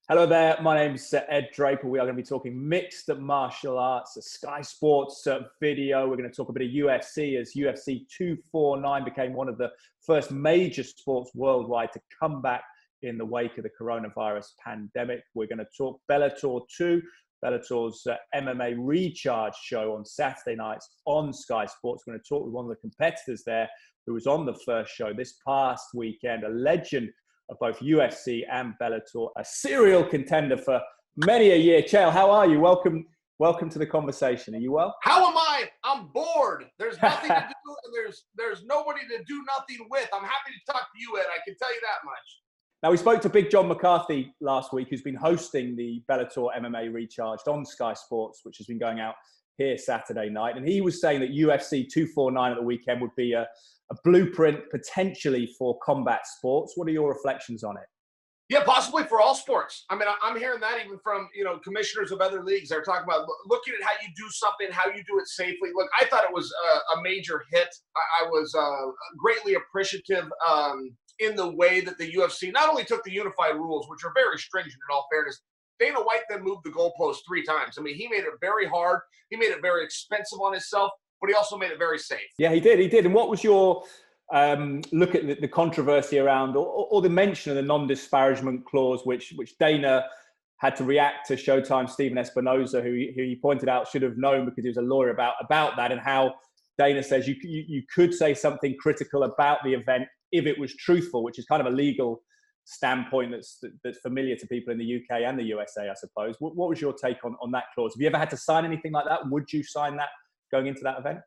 Hello there, my name's Ed Draper. We are going to be talking mixed martial arts, a Sky Sports video. We're going to talk a bit of UFC as UFC 249 became one of the first major sports worldwide to come back in the wake of the coronavirus pandemic. We're going to talk Bellator 2, Bellator's MMA Recharged show on Saturday nights on Sky Sports. We're going to talk with one of the competitors there who was on the first show this past weekend, a legend of both UFC and Bellator, a serial contender for many a year. Chael, how are you? Welcome to the conversation. Are you well? How am I? I'm bored. There's nothing to do, and there's nobody to do nothing with. I'm happy to talk to you, Ed. I can tell you that much. Now, we spoke to Big John McCarthy last week, who's been hosting the Bellator MMA Recharged on Sky Sports, which has been going out here Saturday night. And he was saying that UFC 249 at the weekend would be a blueprint potentially for combat sports. What are your reflections on it? Yeah, possibly for all sports. I mean, I'm hearing that even from, commissioners of other leagues. They're talking about looking at how you do something, how you do it safely. Look, I thought it was a major hit. I was greatly appreciative in the way that the UFC not only took the unified rules, which are very stringent in all fairness. Dana White then moved the goalpost 3 times. I mean, he made it very hard. He made it very expensive on himself, but he also made it very safe. Yeah, he did. And what was your look at the controversy around or the mention of the non-disparagement clause, which Dana had to react to Showtime Stephen Espinoza, who he pointed out should have known because he was a lawyer about that, and how Dana says you could say something critical about the event if it was truthful, which is kind of a legal standpoint that's familiar to people in the UK and the USA, I suppose. What was your take on that clause? Have you ever had to sign anything like that? Would you sign that going into that event?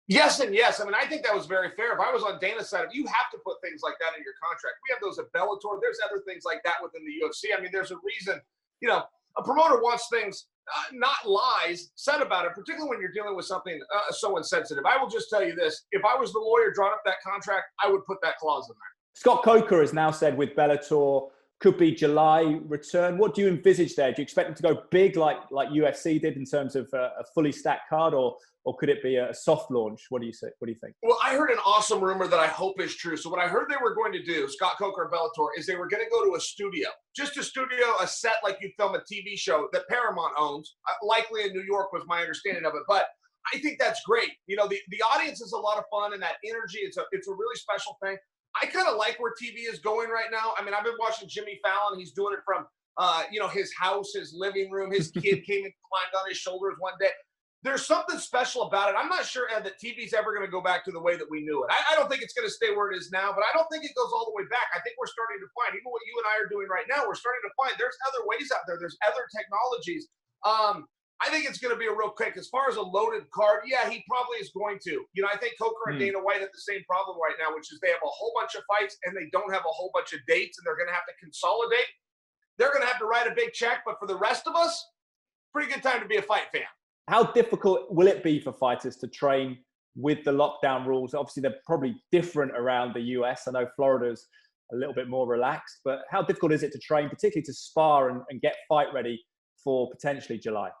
Yes and yes. I mean, I think that was very fair. If I was on Dana's side, you have to put things like that in your contract. We have those at Bellator. There's other things like that within the UFC. I mean, there's a reason, a promoter wants things, not lies, said about it, particularly when you're dealing with something so insensitive. I will just tell you this. If I was the lawyer drawing up that contract, I would put that clause in there. Scott Coker has now said with Bellator, could be July return. What do you envisage there? Do you expect them to go big like UFC did in terms of a fully stacked card, or could it be a soft launch? What do you say? What do you think? Well, I heard an awesome rumor that I hope is true. So what I heard they were going to do, Scott Coker and Bellator, is they were going to go to a studio, a set like you film a TV show that Paramount owns. Likely in New York was my understanding of it, but I think that's great. The audience is a lot of fun, and that energy, it's a really special thing. I kind of like where TV is going right now. I mean, I've been watching Jimmy Fallon. He's doing it from, his house, his living room. His kid came and climbed on his shoulders one day. There's something special about it. I'm not sure, Ed, that TV's ever going to go back to the way that we knew it. I don't think it's going to stay where it is now, but I don't think it goes all the way back. I think we're starting to find, even what you and I are doing right now, we're starting to find there's other ways out there. There's other technologies. I think it's going to be a real quick. As far as a loaded card, yeah, he probably is going to. I think Coker and Dana White have the same problem right now, which is they have a whole bunch of fights and they don't have a whole bunch of dates, and they're going to have to consolidate. They're going to have to write a big check, but for the rest of us, pretty good time to be a fight fan. How difficult will it be for fighters to train with the lockdown rules? Obviously, they're probably different around the US. I know Florida's a little bit more relaxed, but how difficult is it to train, particularly to spar and get fight ready for potentially July?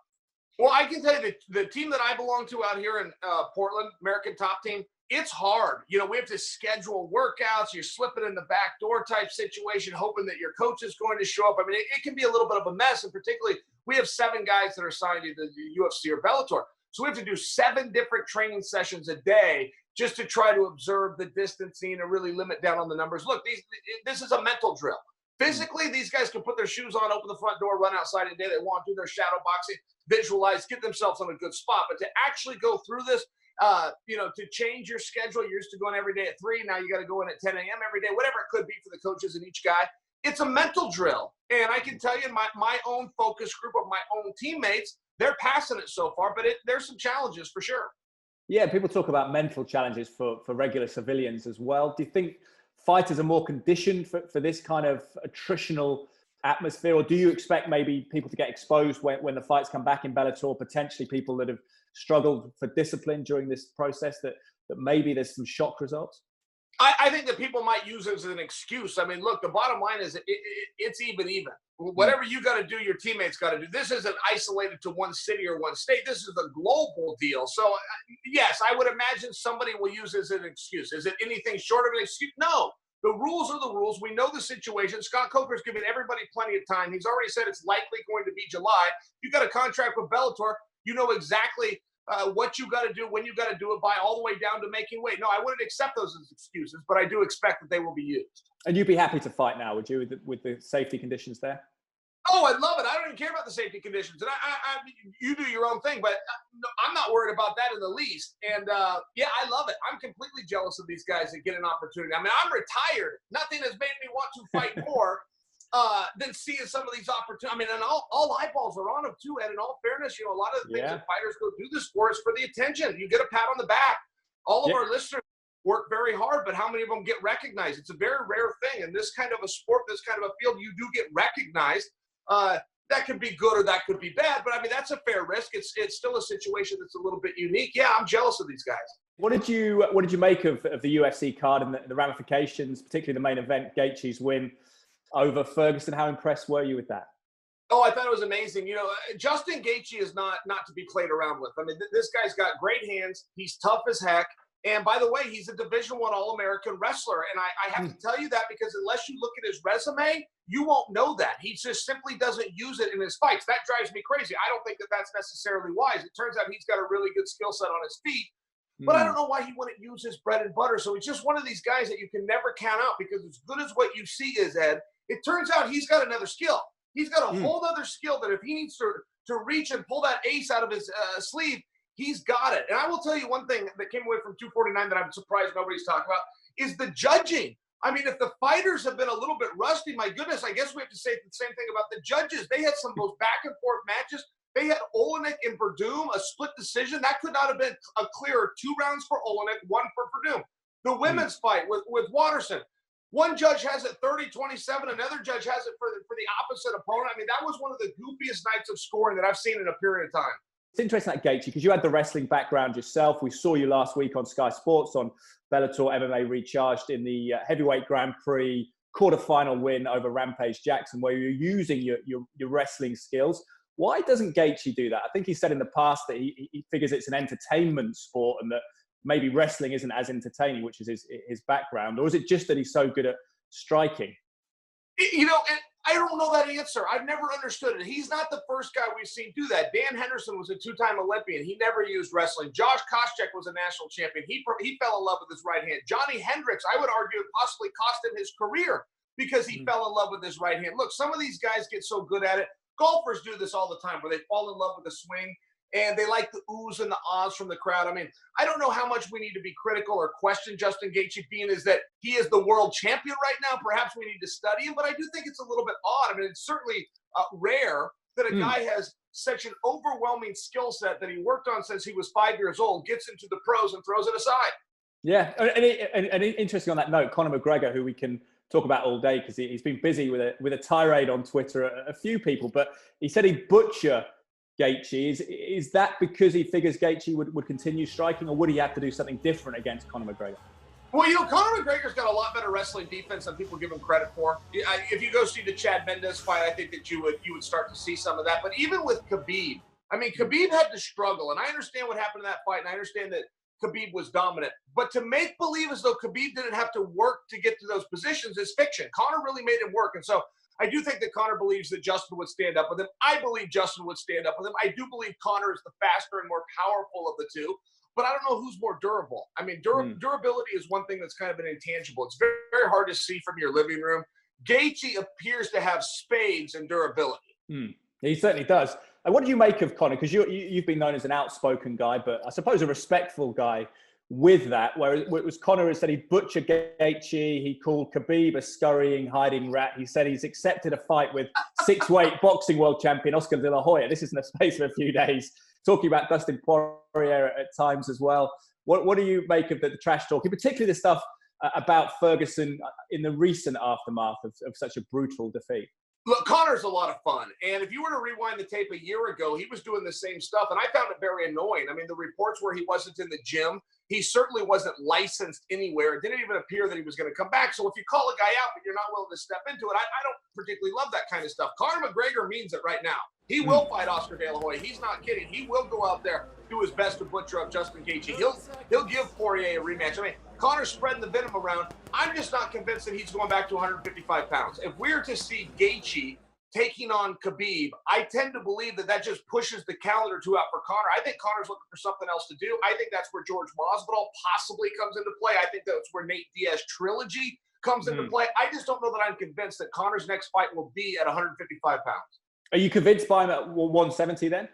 Well, I can tell you that the team that I belong to out here in Portland, American Top Team, it's hard. We have to schedule workouts. You're slipping in the back door type situation, hoping that your coach is going to show up. I mean, it can be a little bit of a mess. And particularly, we have 7 guys that are signed to the UFC or Bellator. So we have to do 7 different training sessions a day just to try to observe the distancing and really limit down on the numbers. Look, this is a mental drill. Physically, these guys can put their shoes on, open the front door, run outside any day they want, do their shadow boxing, visualize, get themselves on a good spot. But to actually go through this, to change your schedule, you're used to going every day at 3. Now you got to go in at 10 a.m. every day, whatever it could be for the coaches and each guy. It's a mental drill. And I can tell you my own focus group of my own teammates, they're passing it so far, but there's some challenges for sure. Yeah, people talk about mental challenges for regular civilians as well. Do you think fighters are more conditioned for this kind of attritional atmosphere, or do you expect maybe people to get exposed when the fights come back in Bellator, potentially people that have struggled for discipline during this process, that maybe there's some shock results? I think that people might use it as an excuse. I mean, look, the bottom line is it's even. Whatever you got to do, your teammates got to do. This isn't isolated to one city or one state. This is a global deal. So, yes, I would imagine somebody will use it as an excuse. Is it anything short of an excuse? No. The rules are the rules. We know the situation. Scott Coker's given everybody plenty of time. He's already said it's likely going to be July. You got a contract with Bellator. You know exactly what you got to do, when you got to do it by, all the way down to making weight. No, I wouldn't accept those as excuses, but I do expect that they will be used. And you'd be happy to fight now, would you, with the safety conditions there? Oh, I'd love it. I don't even care about the safety conditions. And you do your own thing, but I'm not worried about that in the least. And yeah, I love it. I'm completely jealous of these guys that get an opportunity. I mean, I'm retired. Nothing has made me want to fight more than seeing some of these opportunities. I mean, and all eyeballs are on them too. And in all fairness, you know, a lot of the things that fighters go do this for is for the attention. You get a pat on the back. All of our listeners work very hard, but how many of them get recognized? It's a very rare thing. In this kind of a sport, this kind of a field, you do get recognized. That could be good or that could be bad, but I mean, that's a fair risk. It's still a situation that's a little bit unique. Yeah, I'm jealous of these guys. What did you make of the UFC card and the ramifications, particularly the main event, Gaethje's win over Ferguson? How impressed were you with that? Oh, I thought it was amazing. You know, Justin Gaethje is not to be played around with. I mean, this guy's got great hands. He's tough as heck. And by the way, he's a Division I All-American wrestler. And I have to tell you that because unless you look at his resume, you won't know that. He just simply doesn't use it in his fights. That drives me crazy. I don't think that that's necessarily wise. It turns out he's got a really good skill set on his feet. But I don't know why he wouldn't use his bread and butter. So he's just one of these guys that you can never count out, because as good as what you see is, Ed, it turns out he's got another skill. He's got a whole other skill that if he needs to reach and pull that ace out of his sleeve, he's got it. And I will tell you one thing that came away from 249 that I'm surprised nobody's talking about is the judging. I mean, if the fighters have been a little bit rusty, my goodness, I guess we have to say the same thing about the judges. They had some of those back and forth matches. They had Olenek and Verdum, a split decision. That could not have been a clearer 2 rounds for Olenek, 1 for Verdum. The women's fight with Watterson. One judge has it 30-27. Another judge has it for the opposite opponent. I mean, that was one of the goofiest nights of scoring that I've seen in a period of time. It's interesting that, Gaethje, because you had the wrestling background yourself. We saw you last week on Sky Sports on Bellator MMA Recharged in the Heavyweight Grand Prix quarterfinal win over Rampage Jackson, where you're using your wrestling skills. Why doesn't Gaethje do that? I think he said in the past that he figures it's an entertainment sport and that maybe wrestling isn't as entertaining, which is his background. Or is it just that he's so good at striking? You know, and I don't know that answer. I've never understood it. He's not the first guy we've seen do that. Dan Henderson was a 2-time Olympian. He never used wrestling. Josh Koscheck was a national champion. He fell in love with his right hand. Johnny Hendricks, I would argue, possibly cost him his career because he fell in love with his right hand. Look, some of these guys get so good at it. Golfers do this all the time where they fall in love with the swing and they like the oohs and the ahs from the crowd. I mean, I don't know how much we need to be critical or question Justin Gaethje, being is that he is the world champion right now. Perhaps we need to study him, but I do think it's a little bit odd. I mean, it's certainly rare that a guy has such an overwhelming skill set that he worked on since he was 5 years old, gets into the pros and throws it aside. Yeah, and interesting on that note, Conor McGregor, who we can talk about all day because he's been busy with a tirade on Twitter, a few people, but he said he'd butcher Gaethje. Is that because he figures Gaethje would continue striking, or would he have to do something different against Conor McGregor? Well, you know, Conor McGregor's got a lot better wrestling defense than people give him credit for. If you go see the Chad Mendes fight, I think that you would start to see some of that. But even with Khabib, I mean, Khabib had to struggle, and I understand what happened in that fight, and I understand that Khabib was dominant. But to make believe as though Khabib didn't have to work to get to those positions is fiction. Conor really made him work, and so I do think that Conor believes that Justin would stand up with him. I believe Justin would stand up with him. I do believe Conor is the faster and more powerful of the two, but I don't know who's more durable. I mean, durability is one thing that's kind of an intangible. It's very, very hard to see from your living room. Gaethje appears to have spades in durability. He certainly does. And what do you make of Conor? Because you've been known as an outspoken guy, but I suppose a respectful guy with that, where it was Conor who said he'd butcher Gaethje. He called Khabib a scurrying, hiding rat. He said he's accepted a fight with 6-weight boxing world champion Oscar De La Hoya. This is in the space of a few days. Talking about Dustin Poirier at times as well. What do you make of the trash talking, particularly the stuff about Ferguson in the recent aftermath of such a brutal defeat? Look, Conor's a lot of fun. And if you were to rewind the tape a year ago, he was doing the same stuff. And I found it very annoying. I mean, the reports where he wasn't in the gym, he certainly wasn't licensed anywhere. It didn't even appear that he was going to come back. So if you call a guy out, but you're not willing to step into it, I don't particularly love that kind of stuff. Conor McGregor means it right now. He will fight Oscar De La Hoya. He's not kidding. He will go out there, do his best to butcher up Justin Gaethje. He'll give Poirier a rematch. I mean, Conor's spreading the venom around. I'm just not convinced that he's going back to 155 pounds. If we're to see Gaethje taking on Khabib, I tend to believe that that just pushes the calendar too out for Conor. I think Conor's looking for something else to do. I think that's where George Masvidal possibly comes into play. I think that's where Nate Diaz trilogy comes into play. I just don't know that I'm convinced that Conor's next fight will be at 155 pounds. Are you convinced by him at 170 then?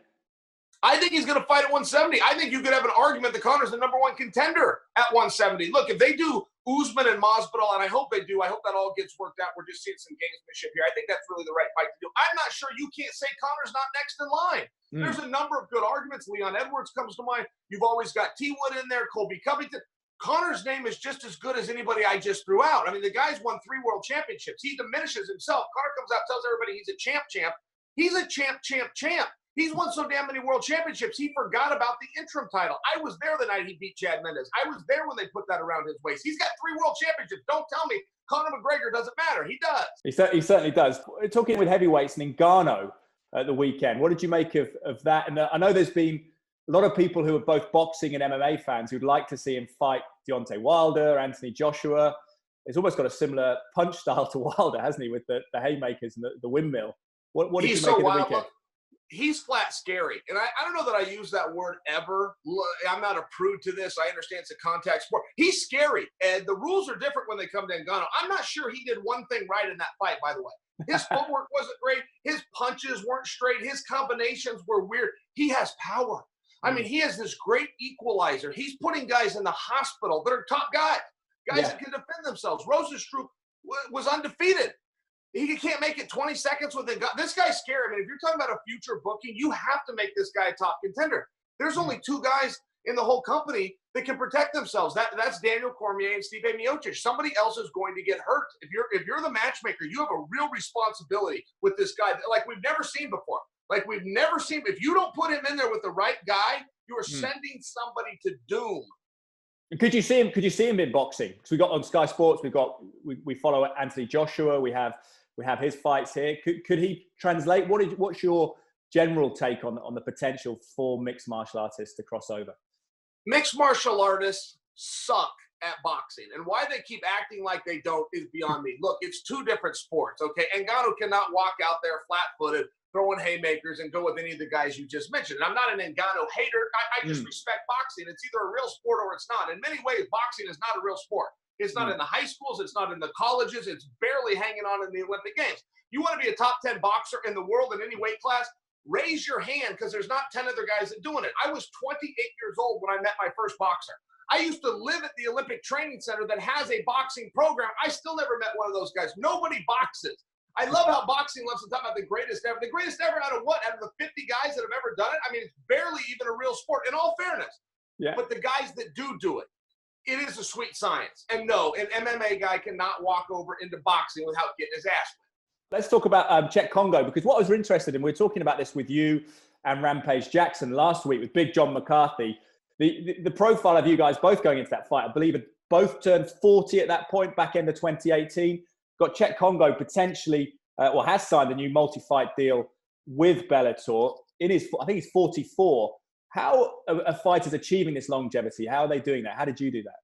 I think he's going to fight at 170. I think you could have an argument that Conor's the #1 contender at 170. Look, if they do Usman and Masvidal, and I hope they do, I hope that all gets worked out. We're just seeing some gamesmanship here. I think that's really the right fight to do. I'm not sure you can't say Conor's not next in line. There's a number of good arguments. Leon Edwards comes to mind. You've always got T. Wood in there, Colby Covington. Conor's name is just as good as anybody I just threw out. I mean, the guy's won 3 world championships. He diminishes himself. Conor comes out, tells everybody he's a champ. He's a champ. He's won so damn many world championships, he forgot about the interim title. I was there the night he beat Chad Mendes. I was there when they put that around his waist. He's got 3 world championships. Don't tell me Conor McGregor doesn't matter. He does. He certainly does. Talking with heavyweights and Ngannou at the weekend, what did you make of that? And I know there's been a lot of people who are both boxing and MMA fans who'd like to see him fight Deontay Wilder, Anthony Joshua. He's almost got a similar punch style to Wilder, hasn't he, with the haymakers and the windmill. What did you make of the weekend? He's flat scary. And I don't know that I use that word ever. I'm not a prude to this. I understand it's a contact sport. He's scary. And the rules are different when they come to Ngannou. I'm not sure he did one thing right in that fight, by the way. His footwork wasn't great. His punches weren't straight. His combinations were weird. He has power. I mean, he has this great equalizer. He's putting guys in the hospital that are top guys that can defend themselves. Rosenstruck was undefeated. He can't make it 20 seconds with a gun. This guy's scary. I mean, if you're talking about a future booking, you have to make this guy a top contender. There's only 2 guys in the whole company that can protect themselves. That's Daniel Cormier and Stipe Miocic. Somebody else is going to get hurt. If you're the matchmaker, you have a real responsibility with this guy, like we've never seen before. Like we've never seen. If you don't put him in there with the right guy, you are sending somebody to doom. Could you see him? Could you see him in boxing? Because we got on Sky Sports, we follow Anthony Joshua. We have his fights here. Could he translate? What's your general take on the potential for mixed martial artists to cross over? Mixed martial artists suck at boxing, and why they keep acting like they don't is beyond me. Look, it's 2 different sports, okay? Ngannou cannot walk out there flat-footed, throwing haymakers, and go with any of the guys you just mentioned. And I'm not an Ngannou hater. I just respect boxing. It's either a real sport or it's not. In many ways, boxing is not a real sport. It's not in the high schools. It's not in the colleges. It's barely hanging on in the Olympic Games. You want to be a top 10 boxer in the world in any weight class? Raise your hand, because there's not 10 other guys that doing it. I was 28 years old when I met my first boxer. I used to live at the Olympic Training Center that has a boxing program. I still never met one of those guys. Nobody boxes. I love how boxing loves to talk about the greatest ever. The greatest ever out of what? Out of the 50 guys that have ever done it? I mean, it's barely even a real sport, in all fairness. Yeah. But the guys that do it, it is a sweet science. And no, an MMA guy cannot walk over into boxing without getting his ass whipped. Let's talk about Cheick Kongo, because what I was interested in, we were talking about this with you and Rampage Jackson last week with Big John McCarthy. The profile of you guys both going into that fight, I believe it both turned 40 at that point, back end of 2018. Got Cheick Kongo potentially, has signed a new multi-fight deal with Bellator. I think he's 44. How are fighters achieving this longevity? How are they doing that? How did you do that?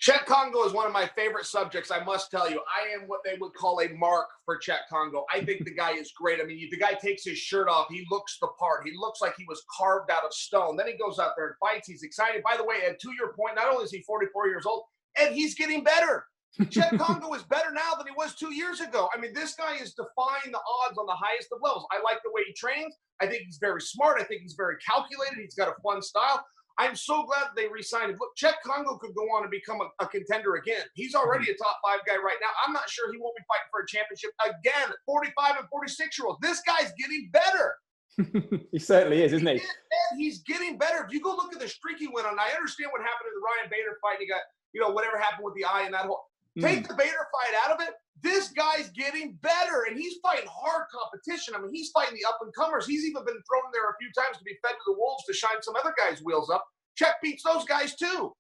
Cheick Kongo is one of my favorite subjects, I must tell you. I am what they would call a mark for Cheick Kongo. I think the guy is great. I mean, the guy takes his shirt off. He looks the part. He looks like he was carved out of stone. Then he goes out there and fights. He's excited. By the way, Ed, to your point, not only is he 44 years old, Ed, he's getting better. Cheick Kongo is better now than he was 2 years ago. I mean, this guy is defying the odds on the highest of levels. I like the way he trains. I think he's very smart. I think he's very calculated. He's got a fun style. I'm so glad they re-signed him. Look, Cheick Kongo could go on and become a contender again. He's already a top 5 guy right now. I'm not sure he won't be fighting for a championship again. 45 and 46-year-olds. This guy's getting better. He certainly is, isn't he? He's getting better. If you go look at the streak he went on, I understand what happened in the Ryan Bader fight. He got, whatever happened with the eye and that whole. Take the Bader fight out of it. This guy's getting better, and he's fighting hard competition. I mean, he's fighting the up-and-comers. He's even been thrown in there a few times to be fed to the wolves to shine some other guys' wheels up. Cheick beats those guys, too.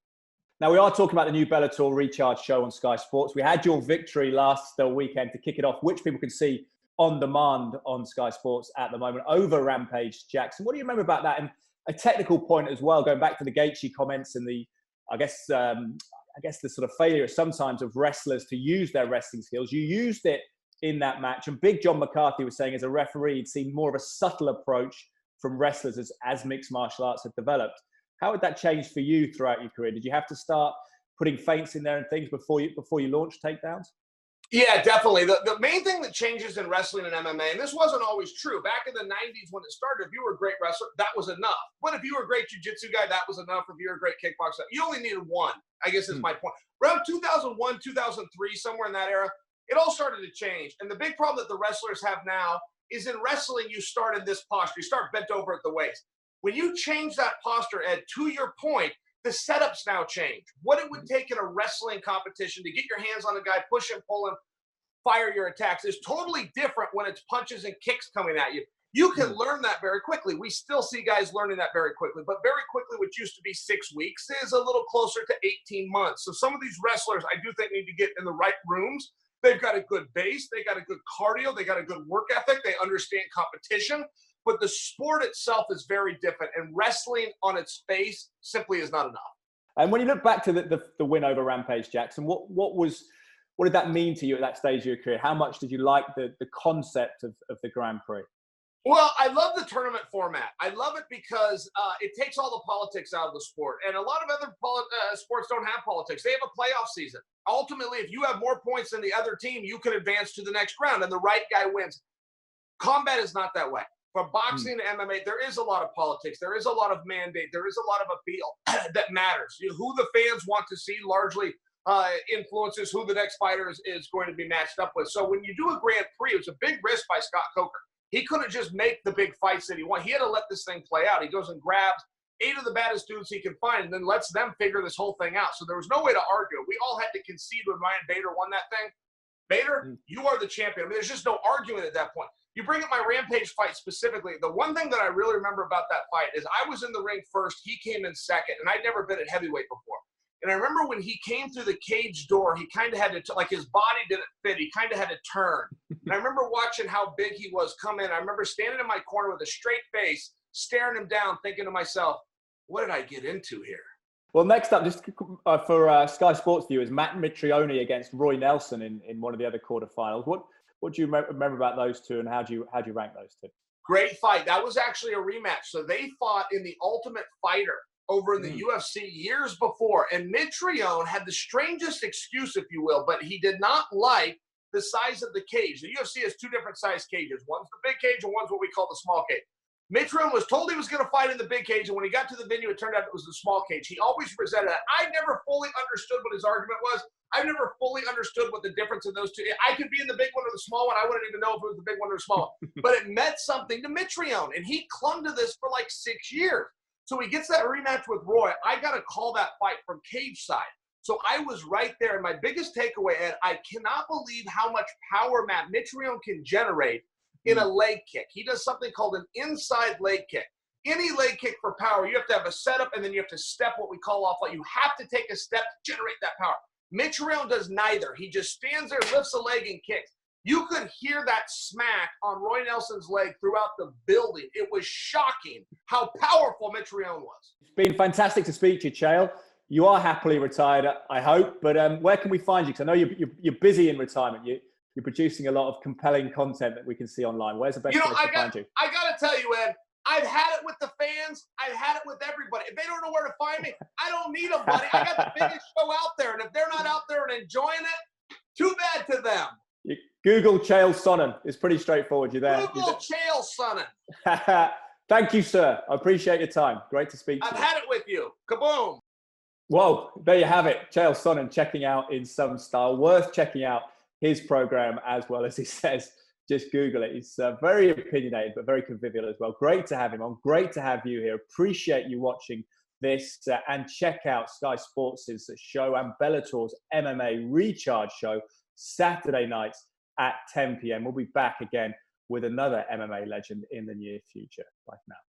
Now, we are talking about the new Bellator Recharged show on Sky Sports. We had your victory last weekend to kick it off, which people can see on demand on Sky Sports at the moment over Rampage Jackson. What do you remember about that? And a technical point as well, going back to the Gaethje comments and I guess, the sort of failure sometimes of wrestlers to use their wrestling skills. You used it in that match. And Big John McCarthy was saying, as a referee, he'd seen more of a subtle approach from wrestlers as mixed martial arts had developed. How would that change for you throughout your career? Did you have to start putting feints in there and things before you launched takedowns? Yeah, definitely. The main thing that changes in wrestling and MMA, and this wasn't always true. Back in the 90s when it started, if you were a great wrestler, that was enough. But if you were a great jiu-jitsu guy, that was enough. If you were a great kickboxer, you only needed one, I guess is my point. Around 2001, 2003, somewhere in that era, it all started to change. And the big problem that the wrestlers have now is in wrestling, you start in this posture. You start bent over at the waist. When you change that posture, Ed, to your point, the setups now change. What it would take in a wrestling competition to get your hands on a guy, push him, pull him, fire your attacks is totally different when it's punches and kicks coming at you. You can learn that very quickly. We still see guys learning that very quickly, but very quickly, what used to be 6 weeks is a little closer to 18 months. So some of these wrestlers, I do think, need to get in the right rooms. They've got a good base. They got a good cardio. They got a good work ethic. They understand competition. But the sport itself is very different, and wrestling on its face simply is not enough. And when you look back to the win over Rampage Jackson, what did that mean to you at that stage of your career? How much did you like the concept of the Grand Prix? Well, I love the tournament format. I love it because it takes all the politics out of the sport. And a lot of other sports don't have politics. They have a playoff season. Ultimately, if you have more points than the other team, you can advance to the next round, and the right guy wins. Combat is not that way. From boxing to MMA, there is a lot of politics. There is a lot of mandate. There is a lot of appeal that matters. Who the fans want to see largely influences who the next fighter is going to be matched up with. So when you do a Grand Prix, it was a big risk by Scott Coker. He couldn't just make the big fights that he wanted. He had to let this thing play out. He goes and grabs 8 of the baddest dudes he can find and then lets them figure this whole thing out. So there was no way to argue. We all had to concede when Ryan Bader won that thing. Bader, you are the champion. I mean, there's just no argument at that point. You bring up my Rampage fight specifically. The one thing that I really remember about that fight is I was in the ring first. He came in second, and I'd never been at heavyweight before. And I remember when he came through the cage door, he kind of had to, like his body didn't fit. He kind of had to turn. And I remember watching how big he was come in. I remember standing in my corner with a straight face, staring him down, thinking to myself, what did I get into here? Well, next up, just for Sky Sports viewers, Matt Mitrione against Roy Nelson in one of the other quarterfinals. What do you remember about those two, and how do you rank those two? Great fight. That was actually a rematch. So they fought in the Ultimate Fighter over in the UFC years before. And Mitrione had the strangest excuse, if you will, but he did not like the size of the cage. The UFC has 2 different size cages. One's the big cage and one's what we call the small cage. Mitrione was told he was going to fight in the big cage, and when he got to the venue, it turned out it was the small cage. He always resented that. I never fully understood what his argument was. I've never fully understood what the difference of those two. I could be in the big one or the small one. I wouldn't even know if it was the big one or the small one. But it meant something to Mitrione, and he clung to this for like 6 years. So he gets that rematch with Roy. I got to call that fight from cage side. So I was right there. And my biggest takeaway, Ed, I cannot believe how much power Matt Mitrione can generate in a leg kick. He does something called an inside leg kick. Any leg kick for power, you have to have a setup, and then you have to step what we call off. Like you have to take a step to generate that power. Mitrione does neither. He just stands there, lifts a leg, and kicks. You could hear that smack on Roy Nelson's leg throughout the building. It was shocking how powerful Mitrione was. It's been fantastic to speak to you, Chael. You are happily retired, I hope, but where can we find you? Because I know you're busy in retirement. You're producing a lot of compelling content that we can see online. Where's the best place to find you? I got to tell you, Ed, I've had it with the fans. I've had it with everybody. If they don't know where to find me, I don't need them, buddy. I got the biggest show out there, and if they're not out there and enjoying it, too bad to them. You Google Chael Sonnen. It's pretty straightforward. You're there. Google Chael Sonnen. Thank you, sir. I appreciate your time. Great to speak to you. I've had it with you. Kaboom. Well, there you have it. Chael Sonnen checking out in some style. Worth checking out his program as well. As he says, just Google it. He's very opinionated, but very convivial as well. Great to have him on. Great to have you here. Appreciate you watching this, and check out Sky Sports' show and Bellator's MMA Recharged show Saturday nights at 10 p.m. We'll be back again with another MMA legend in the near future. Bye for now.